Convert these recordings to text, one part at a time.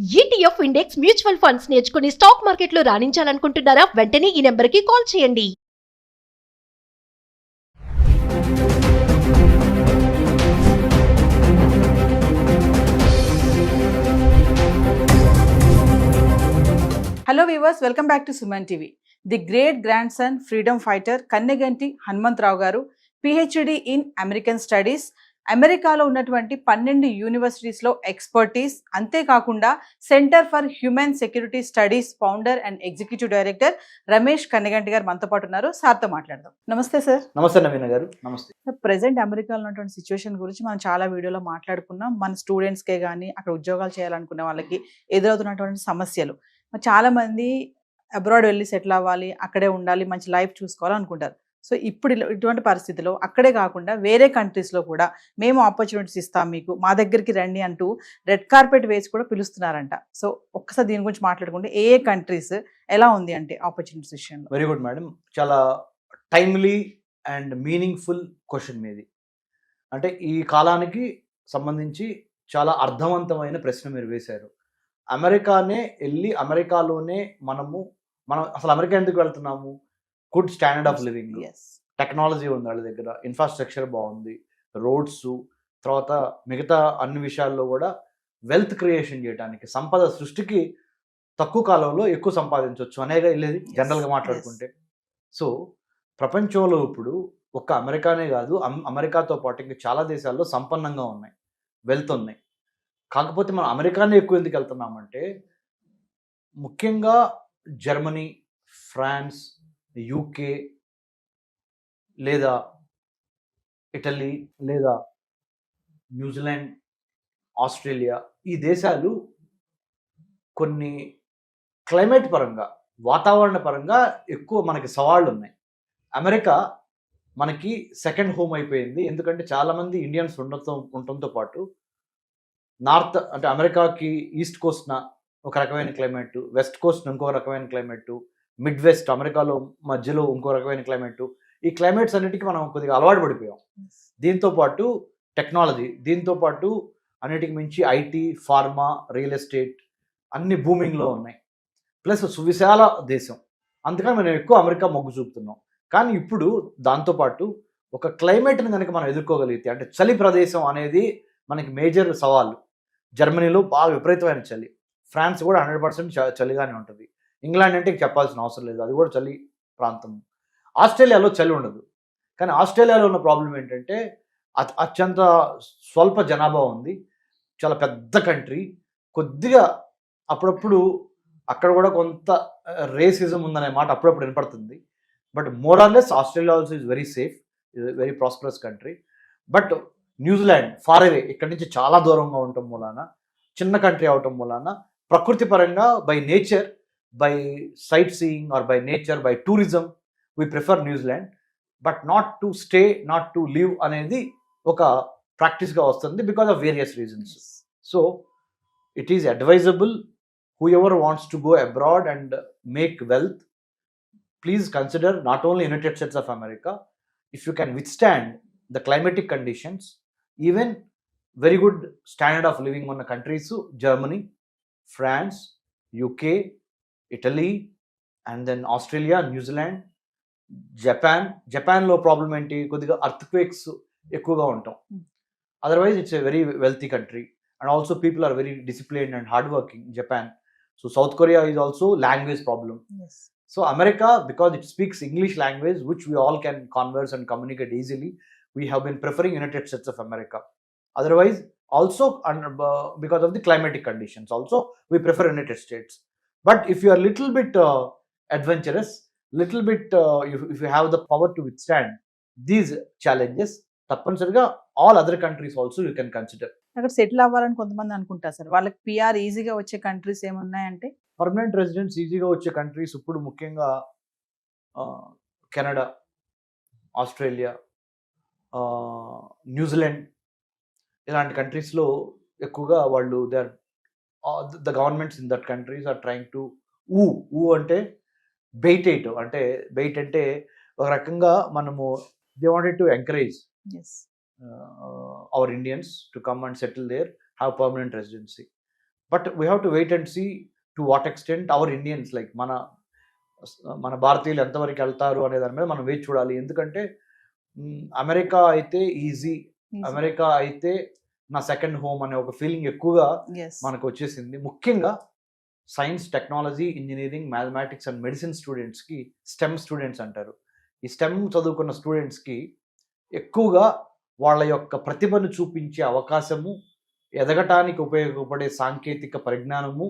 ETF index mutual funds నేర్చుకుని stock మార్కెట్లో రాణించాలనుకుంటున్నారా? వెంటనే ఈ నెంబర్కి కాల్ చేయండి. Hello viewers, welcome back to Suman TV. The great grandson freedom fighter Kanneganti Hanumantharao garu PhD in American studies, అమెరికాలో ఉన్నటువంటి 12 యూనివర్సిటీస్లో ఎక్స్పర్టీస్, అంతేకాకుండా centre for human security studies founder and executive director Ramesh Kanneganti garu మనతో పాటు ఉన్నారు. సార్తో మాట్లాడదాం. నమస్తే సార్. నమస్తే నవీన గారు. నమస్తే సార్, ప్రెసెంట్ అమెరికాలో ఉన్నటువంటి సిచ్యువేషన్ గురించి మనం చాలా వీడియోలో మాట్లాడుకున్నాం. మన స్టూడెంట్స్కే కానీ అక్కడ ఉద్యోగాలు చేయాలనుకునే వాళ్ళకి ఎదురవుతున్నటువంటి సమస్యలు. చాలా మంది అబ్రాడ్ వెళ్ళి సెటిల్ అవ్వాలి, అక్కడే ఉండాలి, మంచి లైఫ్ చూసుకోవాలి అనుకుంటారు. సో ఇప్పుడు ఇటువంటి పరిస్థితిలో అక్కడే కాకుండా వేరే కంట్రీస్లో కూడా మేము ఆపర్చునిటీస్ ఇస్తాం, మీకు మా దగ్గరికి రండి అంటూ రెడ్ కార్పెట్ వేసి కూడా పిలుస్తున్నారంట. సో ఒక్కసారి దీని గురించి మాట్లాడుకుంటే ఏ కంట్రీస్ ఎలా ఉంది అంటే ఆపర్చునిటీస్ విషయంలో? Very good madam. చాలా టైమ్లీ అండ్ మీనింగ్ఫుల్ క్వశ్చన్ మీది. అంటే ఈ కాలానికి సంబంధించి చాలా అర్థవంతమైన ప్రశ్న మీరు వేశారు. అమెరికానే వెళ్ళి అమెరికాలోనే మనం అసలు అమెరికా ఎందుకు వెళ్తున్నాము? Good standard of living, technology ఉంది వాళ్ళ దగ్గర, ఇన్ఫ్రాస్ట్రక్చర్ బాగుంది, రోడ్స్, తర్వాత మిగతా అన్ని విషయాల్లో కూడా వెల్త్ క్రియేషన్ చేయడానికి, సంపద సృష్టికి తక్కువ కాలంలో ఎక్కువ సంపాదించవచ్చు అనేగా వెళ్ళేది జనరల్గా మాట్లాడుకుంటే. సో ప్రపంచంలో ఇప్పుడు ఒక్క అమెరికానే కాదు, అమెరికాతో పాటు ఇంకా చాలా దేశాల్లో సంపన్నంగా ఉన్నాయి, వెల్త్ ఉన్నాయి. కాకపోతే మనం అమెరికానే ఎక్కువ ఎందుకు వెళ్తున్నామంటే, ముఖ్యంగా జర్మనీ, ఫ్రాన్స్, యూకే లేదా ఇటలీ లేదా న్యూజిలాండ్, ఆస్ట్రేలియా, ఈ దేశాలు కొన్ని క్లైమేట్ పరంగా, వాతావరణ పరంగా ఎక్కువ మనకి సవాళ్ళు ఉన్నాయి. అమెరికా మనకి సెకండ్ హోమ్ అయిపోయింది. ఎందుకంటే చాలామంది ఇండియన్స్ ఉండటంతో పాటు నార్త్ అంటే అమెరికాకి ఈస్ట్ కోస్ట్న ఒక రకమైన క్లైమేట్, వెస్ట్ కోస్ట్ ఇంకో రకమైన క్లైమేట్, మిడ్ వెస్ట్ అమెరికాలో మధ్యలో ఇంకో రకమైన క్లైమేట్. ఈ క్లైమేట్స్ అన్నిటికీ మనం కొద్దిగా అలవాటు పడిపోయాం. దీంతోపాటు టెక్నాలజీ, దీంతోపాటు అన్నిటికి మించి ఐటీ, ఫార్మా, రియల్ ఎస్టేట్ అన్ని బూమింగ్లో ఉన్నాయి. ప్లస్ సువిశాల దేశం, అందుకని మనం ఎక్కువ అమెరికా మొగ్గు చూపుతున్నాం. కానీ ఇప్పుడు దాంతోపాటు ఒక క్లైమేట్ని కనుక మనం ఎదుర్కోగలిగితే, అంటే చలి ప్రదేశం అనేది మనకి మేజర్ సవాళ్ళు. జర్మనీలో బాగా విపరీతమైన చలి, ఫ్రాన్స్ కూడా 100% చలిగానే ఉంటుంది. ఇంగ్లాండ్ అంటే చెప్పాల్సిన అవసరం లేదు, అది కూడా చలి ప్రాంతం. ఆస్ట్రేలియాలో చలి ఉండదు. కానీ ఆస్ట్రేలియాలో ఉన్న ప్రాబ్లం ఏంటంటే అత్యంత స్వల్ప జనాభా ఉంది, చాలా పెద్ద కంట్రీ. కొద్దిగా అప్పుడప్పుడు అక్కడ కూడా కొంత రేసిజం ఉందనే మాట అప్పుడప్పుడు వినపడుతుంది. But more or less Australia also is very safe, very prosperous country. But New Zealand far away, ఇక్కడి నుంచి చాలా దూరంగా ఉండటం మూలాన, చిన్న కంట్రీ అవటం మూలాన, ప్రకృతి పరంగా by nature, by sightseeing or by nature, by tourism we prefer New Zealand. But not to stay, not to live అనేది ఒక ప్రాక్టీస్గా వస్తుంది because of various reasons. So it is advisable, whoever wants to go abroad and make wealth, please consider not only United States of America. If you can withstand the climatic conditions, even very good standard of living on the countries, Germany, France, UK, Italy, and then Australia, New Zealand, Japan లో problem ఏంటి, కొద్దిగా earthquakes ఎక్కువగా ఉంటాం. Otherwise it's a very wealthy country and also people are very disciplined and hardworking in Japan. So South Korea is also language problem. Yes. So America, because it speaks English language, which we all can converse and communicate easily, we have been preferring United States of America. Otherwise, also because of the climatic conditions, also we prefer United States. But if you are little bit adventurous, little bit if you have the power to withstand these challenges, తప్పనిసరిగా all other countries also you can consider. అక్కడ settle అవ్వాలని కొంతమంది అనుకుంటారు sir, వాళ్ళకి PR ఈజీగా వచ్చే countries ఏమున్నాయంటే? Permanent residence ఈజీగా వచ్చే కంట్రీస్ ఇప్పుడు ముఖ్యంగా కెనడా, ఆస్ట్రేలియా, న్యూజిలాండ్ ఇలాంటి కంట్రీస్లో ఎక్కువగా వాళ్ళు the governments in that countries are trying to అంటే బెయిట్ వేయటం. అంటే బెయిట్ అంటే ఒక రకంగా మనము they wanted to encourage our Indians to come and settle there, have permanent residency. But we have to wait and see to what extent our Indians like మన భారతీయులు ఎంతవరకు వెళ్తారు అనే దాని మీద మనం వేచి చూడాలి. ఎందుకంటే అమెరికా అయితే ఈజీ, అమెరికా అయితే నా సెకండ్ హోమ్ అనే ఒక ఫీలింగ్ ఎక్కువగా మనకు వచ్చేసింది. ముఖ్యంగా science, technology, engineering, mathematics and medicine స్టూడెంట్స్కి స్టెమ్ స్టూడెంట్స్ అంటారు. ఈ స్టెమ్ చదువుకున్న స్టూడెంట్స్కి ఎక్కువగా వాళ్ళ యొక్క ప్రతిభను చూపించే అవకాశము, ఎదగటానికి ఉపయోగపడే సాంకేతిక పరిజ్ఞానము,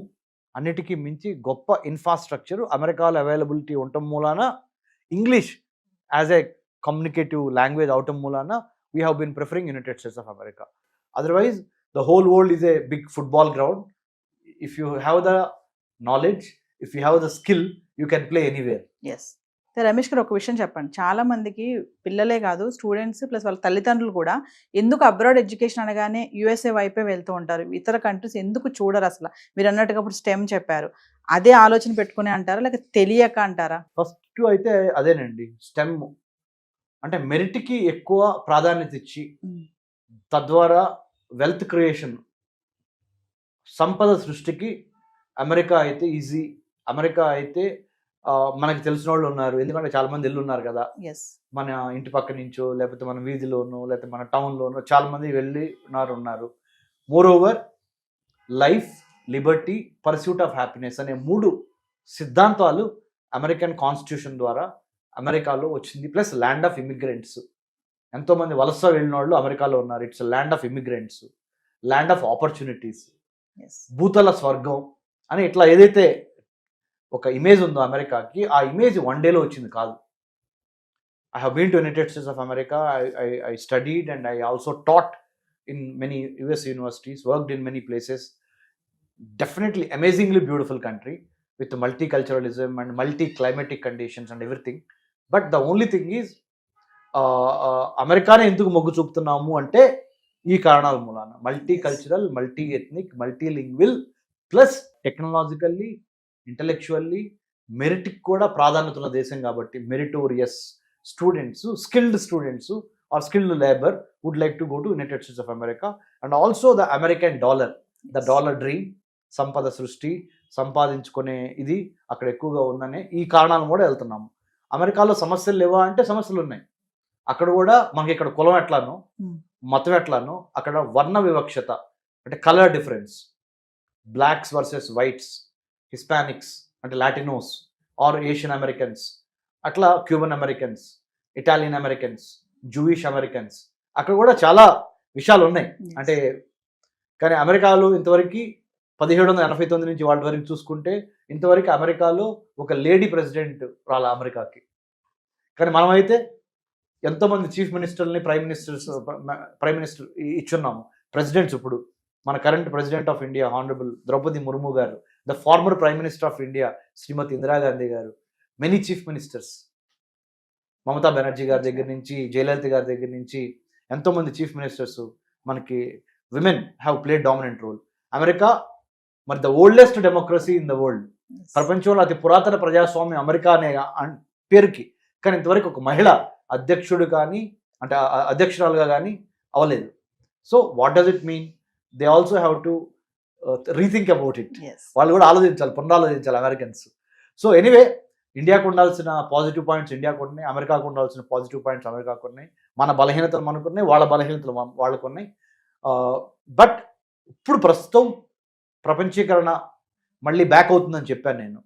అన్నిటికీ మించి గొప్ప ఇన్ఫ్రాస్ట్రక్చర్ అమెరికాలో అవైలబిలిటీ ఉండటం మూలాన, English as a communicative language అవటం మూలాన we have been preferring United States of America. Otherwise the whole world is a big football ground. If you have the knowledge, if you have the skill, you can play anywhere. Yes. Ramesh garu ఒక విషయం చెప్పండి, చాలా మందికి పిల్లలే కాదు students plus వాళ్ళ తల్లిదండ్రులు కూడా ఎందుకు అబ్రాడ్ ఎడ్యుకేషన్ అనగానే యూఎస్ఏ వైపే వెళ్తూ ఉంటారు, ఇతర కంట్రీస్ ఎందుకు చూడరు అసలు? మీరు అన్నట్టుగా ఇప్పుడు స్టెమ్ చెప్పారు, అదే ఆలోచన పెట్టుకుని అంటారా లేక తెలియక అంటారా? ఫస్ట్ అయితే అదేనండి, స్టెమ్ అంటే మెరిట్కి ఎక్కువ ప్రాధాన్యత ఇచ్చి తద్వారా వెల్త్ క్రియేషన్, సంపద సృష్టికి అమెరికా అయితే ఈజీ. అమెరికా అయితే మనకి తెలిసిన వాళ్ళు ఉన్నారు, ఎందుకంటే చాలా మంది ఇల్లు ఉన్నారు కదా, మన ఇంటి పక్క నుంచో లేకపోతే మన వీధిలోనో లేకపోతే మన టౌన్లోనో చాలా మంది వెళ్ళి ఉన్నారు. More over life, Liberty, pursuit of happiness అనే 3 సిద్ధాంతాలు అమెరికన్ కాన్స్టిట్యూషన్ ద్వారా అమెరికాలో వచ్చింది. ప్లస్ ల్యాండ్ ఆఫ్ ఇమిగ్రెంట్స్, ఎంతోమంది వలస వెళ్ళిన వాళ్ళు అమెరికాలో ఉన్నారు. It's land of immigrants, land of opportunities, భూతల స్వర్గం అని ఇట్లా ఏదైతే ఒక ఇమేజ్ ఉందో అమెరికాకి, ఆ ఇమేజ్ వన్ డేలో వచ్చింది కాదు. I have been to United States of America. I studied and I also taught in many US universities, worked in many places. Definitely amazingly beautiful country with multiculturalism and multi-climatic conditions and everything. But the only thing is, అమెరికానే ఎందుకు మొగ్గు చూపుతున్నాము అంటే ఈ కారణాల మూలాన, multi cultural, multi ethnic, multilingual, plus technologically, intellectually, మెరిట్కి కూడా ప్రాధాన్యత ఉన్న దేశం కాబట్టి meritorious students, skilled students or skilled labour would like to go to United States of America. And also the American dollar, the dollar dream, సంపద సృష్టి, సంపాదించుకునే ఇది అక్కడ ఎక్కువగా ఉందనే ఈ కారణాలు కూడా వెళ్తున్నాము. అమెరికాలో సమస్యలు లేవా అంటే సమస్యలు ఉన్నాయి. అక్కడ కూడా మనకి ఇక్కడ కులం ఎట్లానో, మతం ఎట్లానో, అక్కడ వర్ణ వివక్షత అంటే colour difference, blocks versus whites, Hispanics అంటే లాటినోస్ ఆర్ ఏషియన్ అమెరికన్స్, అట్లా Cuban Americans, Italian Americans, Jewish Americans, అక్కడ కూడా చాలా విషయాలు ఉన్నాయి. అంటే కానీ అమెరికాలో ఇంతవరకు 1789 నుంచి వాళ్ళ వరకు చూసుకుంటే ఇంతవరకు అమెరికాలో ఒక లేడీ ప్రెసిడెంట్ రాలా అమెరికాకి. కానీ మనమైతే ఎంతోమంది చీఫ్ మినిస్టర్ని, ప్రైమ్ మినిస్టర్ ఇచ్చున్నాము. ప్రెసిడెంట్స్ ఇప్పుడు మన current president of India honourable Draupadi Murmu garu, the former prime minister of India Shrimati Indira Gandhi garu, many chief ministers, Mamata Banerjee గారి దగ్గర నుంచి, జయలలిత గారి దగ్గర నుంచి ఎంతోమంది చీఫ్ మినిస్టర్స్ మనకి women have played dominant role. America మరి the oldest democracy in the world, ప్రపంచంలో అతి పురాతన ప్రజాస్వామ్యం అమెరికా అనే పేరుకి. కానీ ఇంతవరకు ఒక మహిళ అధ్యక్షుడు కానీ అంటే అధ్యక్షురాలుగా కానీ అవ్వలేదు. So what does it mean? They also have to rethink about it. వాళ్ళు కూడా ఆలోచించాలి, పునరాలోచించాలి అమెరికన్స్. సో ఎనీవే, ఇండియాకు ఉండాల్సిన పాజిటివ్ పాయింట్స్ ఇండియాకు ఉన్నాయి, అమెరికాకు ఉండాల్సిన పాజిటివ్ పాయింట్స్ అమెరికాకు ఉన్నాయి, మన బలహీనతలు మనకున్నాయి, వాళ్ళ బలహీనతలు వాళ్ళకు ఉన్నాయి. బట్ ఇప్పుడు ప్రస్తుతం ప్రపంచీకరణ మళ్ళీ బ్యాక్ అవుతుందని చెప్పాను నేను.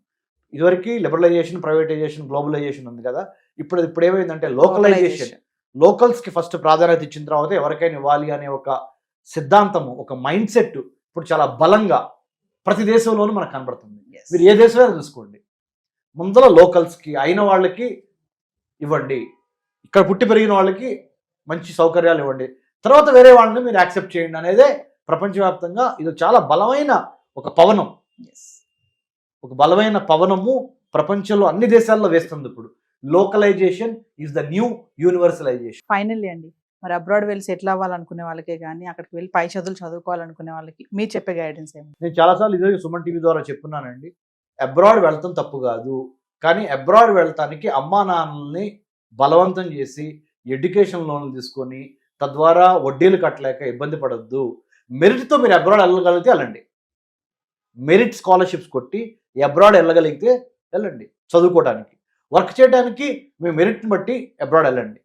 ఇదివరకు లిబరలైజేషన్, ప్రైవేటైజేషన్, గ్లోబలైజేషన్ ఉంది కదా. ఇప్పుడు ఏమైందంటే లోకలైజేషన్, లోకల్స్కి ఫస్ట్ ప్రాధాన్యత ఇచ్చిన తర్వాత ఎవరికైనా ఇవ్వాలి అనే ఒక సిద్ధాంతము, ఒక మైండ్ సెట్ ఇప్పుడు చాలా బలంగా ప్రతి దేశంలోనూ మనకు కనబడుతుంది. మీరు ఏ దేశమైనా చూసుకోండి, ముందర లోకల్స్కి అయిన వాళ్ళకి ఇవ్వండి, ఇక్కడ పుట్టి పెరిగిన వాళ్ళకి మంచి సౌకర్యాలు ఇవ్వండి, తర్వాత వేరే వాళ్ళని మీరు యాక్సెప్ట్ చేయండి అనేదే ప్రపంచవ్యాప్తంగా ఇది చాలా బలమైన ఒక పవనం. ఒక బలమైన పవనము ప్రపంచంలో అన్ని దేశాల్లో వేస్తుంది. ఇప్పుడు localisation is the new universalisation. Finally అండి, మరి అబ్రాడ్ వెళ్ళి సెటిల్ అవ్వాలనుకునే వాళ్ళకే కానీ అక్కడికి వెళ్ళి పై చదువులు చదువుకోవాలనుకునే వాళ్ళకి మీరు చెప్పే గైడెన్స్ ఏమి? నేను చాలాసార్లు ఇదే సుమన్ టీవీ ద్వారా చెప్పున్నానండి, అబ్రాడ్ వెళ్తాం తప్పు కాదు, కానీ అబ్రాడ్ వెళ్తానికి అమ్మా నాన్నల్ని బలవంతం చేసి ఎడ్యుకేషన్ లోన్లు తీసుకొని తద్వారా వడ్డీలు కట్టలేక ఇబ్బంది పడొద్దు. మెరిట్తో మీరు అబ్రాడ్ వెళ్ళగలిగితే వెళ్ళండి. మెరిట్ స్కాలర్షిప్స్ కొట్టి అబ్రాడ్ వెళ్ళగలిగితే వెళ్ళండి చదువుకోవడానికి. వర్క్ చేయడానికి మీ మెరిట్ని బట్టి అబ్రాడ్ వెళ్ళండి.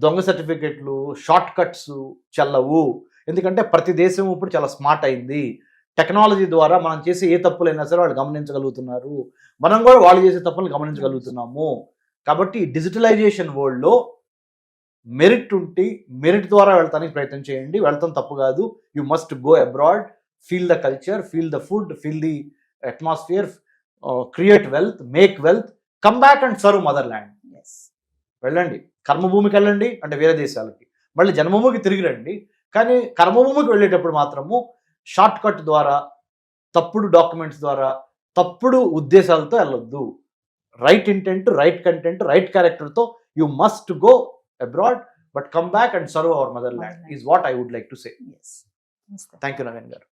దొంగ సర్టిఫికెట్లు, షార్ట్ కట్స్ చెల్లవు. ఎందుకంటే ప్రతి దేశం ఇప్పుడు చాలా స్మార్ట్ అయింది. టెక్నాలజీ ద్వారా మనం చేసే ఏ తప్పులైనా సరే వాళ్ళు గమనించగలుగుతున్నారు. మనం కూడా వాళ్ళు చేసే తప్పులను గమనించగలుగుతున్నాము. కాబట్టి డిజిటలైజేషన్ వరల్డ్లో మెరిట్ ఉంటే మెరిట్ ద్వారా వెళ్తానికి ప్రయత్నం చేయండి. వెళ్తాం తప్పు కాదు. You must go abroad, feel the culture, feel the food, feel the atmosphere, create wealth, make wealth, come back and serve mother land. వెళ్ళండి, కర్మభూమికి వెళ్ళండి, అంటే వేరే దేశాలకి. మళ్ళీ జన్మభూమికి తిరిగి రండి. కానీ కర్మభూమికి వెళ్ళేటప్పుడు మాత్రము షార్ట్ కట్ ద్వారా, తప్పుడు డాక్యుమెంట్స్ ద్వారా, తప్పుడు ఉద్దేశాలతో వెళ్ళొద్దు. Right intent, right content, right క్యారెక్టర్తో you must go abroad but come back and serve our motherland is what I would like to say. Yes. Thank you, Naveen garu.